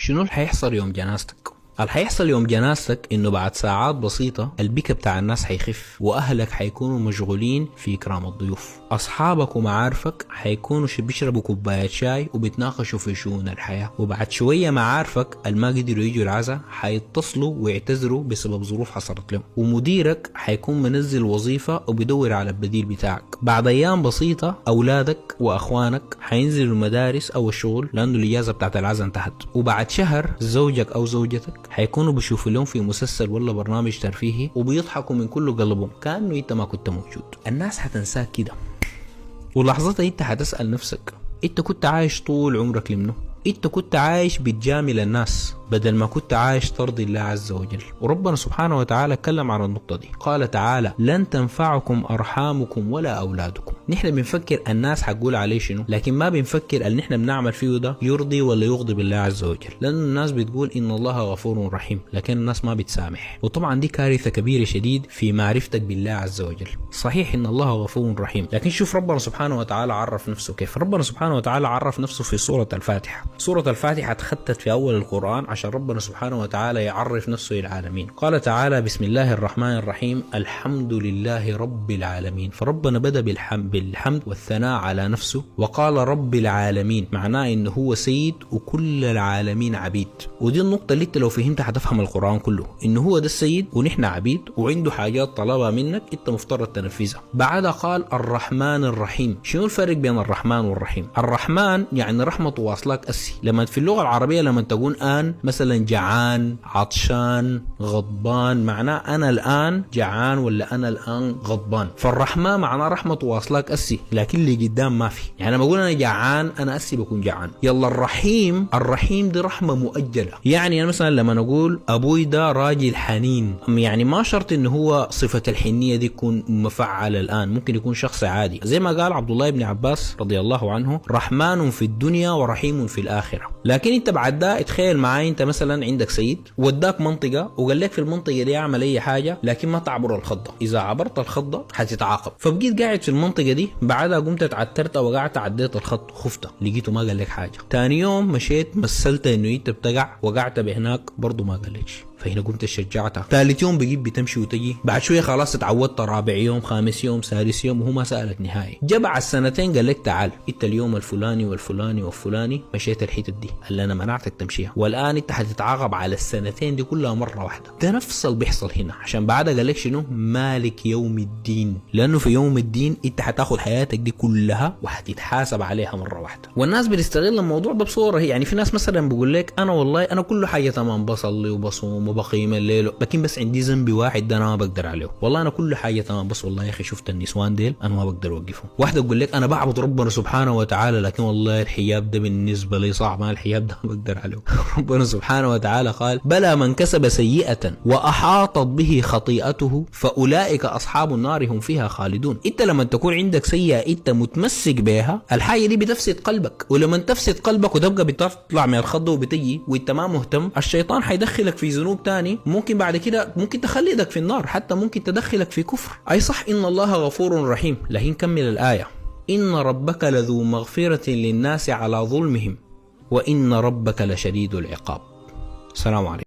شنو اللي حيحصل يوم جنازتك؟ اللي حيحصل يوم جنازتك انه بعد ساعات بسيطة البكا بتاع الناس حيخف، واهلك حيكونوا مشغولين في اكرام الضيوف، اصحابك ومعارفك حيكونوا بيشربوا كوباية شاي وبيتناقشوا في شؤون الحياة، وبعد شوية معارفك اللي ما قدروا يجوا العزاء حيتصلوا ويعتذروا بسبب ظروف حصلت لهم، ومديرك حيكون منزل وظيفة وبيدور على البديل بتاعك. بعد ايام بسيطة اولادك واخوانك حينزلوا المدارس او الشغل لانه الاجازة بتاعت العزاء انتهت، وبعد شهر زوجك او زوجتك حيكونوا بيشوفوا لهم في مسلسل ولا برنامج ترفيهي وبيضحكوا من كل قلبهم كأنه انت ما كنت موجود. الناس حتنساك كده، ولحظتها انت حتسأل نفسك انت كنت عايش طول عمرك لمنه؟ انت كنت عايش بتجامل الناس بدل ما كنت عايش ترضي الله عز وجل. وربنا سبحانه وتعالى اتكلم عن النقطة دي، قال تعالى لن تنفعكم أرحامكم ولا أولادكم. نحن بنفكر الناس حقول عليه شنو، لكن ما بنفكر اللي نحن بنعمل فيه ده يرضي ولا يغضب الله عز وجل، لأن الناس بتقول إن الله غفور رحيم لكن الناس ما بتسامح، وطبعا دي كارثة كبيرة شديد في معرفتك بالله عز وجل. صحيح إن الله غفور رحيم، لكن شوف ربنا سبحانه وتعالى عرف نفسه كيف. ربنا سبحانه وتعالى عرف نفسه في سورة الفاتحة. سورة الفاتحة اتختت في أول القرآن عشان ربنا سبحانه وتعالى يعرف نفسه للعالمين. قال تعالى بسم الله الرحمن الرحيم الحمد لله رب العالمين. فربنا بدأ بالحمد والثناء على نفسه وقال رب العالمين، معناه انه هو سيد وكل العالمين عبيد. ودي النقطة اللي انت لو فهمتها حتفهم القرآن كله، انه هو ده السيد ونحن عبيد، وعنده حاجات طلبها منك انت مفترض تنفذها. بعدها قال الرحمن الرحيم. شنو الفرق بين الرحمن والرحيم؟ الرحمن يعني رحمة واصلك أسي. لما في اللغة العربية لما تقول آن مثلا جعان عطشان غضبان، معناه أنا الآن جعان ولا أنا الآن غضبان. فالرحمة معناه رحمة واصلك أسي لكن اللي قدام ما في، يعني لما أقول أنا جعان أنا أسي بكون جعان. يلا الرحيم دي رحمة مؤجلة. يعني أنا مثلا لما نقول أبوي ده راجل حنين، يعني ما شرط إنه هو صفة الحنية دي تكون مفعلة الآن، ممكن يكون شخص عادي. زي ما قال عبد الله بن عباس رضي الله عنه رحمن في الدنيا ورحيم في الآخرة. لكن انت بعد ده اتخيل معاي انت مثلا عندك سيد وداك منطقة وقال لك في المنطقة دي اعمل اي حاجة لكن ما تعبر الخطة، اذا عبرت الخطة حتتعاقب. فبقيت قاعد في المنطقة دي، بعدها قمت اتعترت وقعت عديت الخط، خفت لقيته ما قال لك حاجة. تاني يوم مشيت مثلت انه انت بتقع وقعت بهناك برضو ما قال لكش، فهنا قمت شجعتها. ثالث يوم بقيت بتمشي وتجي، بعد شويه خلاص اتعودت، رابع يوم خامس يوم سادس يوم وهو ما سالك نهائي. جبع السنتين قال لك تعال انت اليوم الفلاني والفلاني والفلاني مشيت الحتت دي اللي انا منعتك تمشيها، والان انت حتتعاقب على السنتين دي كلها مره واحده. ده نفس اللي بيحصل هنا، عشان بعدها قال لك شنو مالك يوم الدين، لانه في يوم الدين انت حتاخذ حياتك دي كلها وحتتحاسب عليها مره واحده. والناس بتستغل الموضوع ده بصوره، يعني في ناس مثلا بيقول لك انا والله انا كل حاجه تمام، بصلي وبصوم وبقيم الليل، لكن بس عندي ذنبي واحد ده انا ما بقدر عليه. والله انا كل حاجه تمام بس والله يا اخي شفت النسوان ديل انا ما بقدر اوقفهم. واحده تقول لك انا بعبد ربنا سبحانه وتعالى لكن والله الحجاب ده بالنسبه لي صعب، ما الحجاب ده ما بقدر عليه. ربنا سبحانه وتعالى قال بلى من كسب سيئه واحاطت به خطيئته فاولئك اصحاب النار هم فيها خالدون. انت لما تكون عندك سيئه انت متمسك بها، الحاجه دي بتفسد قلبك، ولما تفسد قلبك وتبقى بتطلع من الخضه وبتجي وانت ما مهتم، الشيطان حيدخلك في ذنوب تاني، ممكن بعد كده ممكن تخلدك في النار، حتى ممكن تدخلك في كفر. اي صح ان الله غفور رحيم، لكن كمل الايه ان ربك لذو مغفرة للناس على ظلمهم وان ربك لشديد العقاب. السلام عليكم.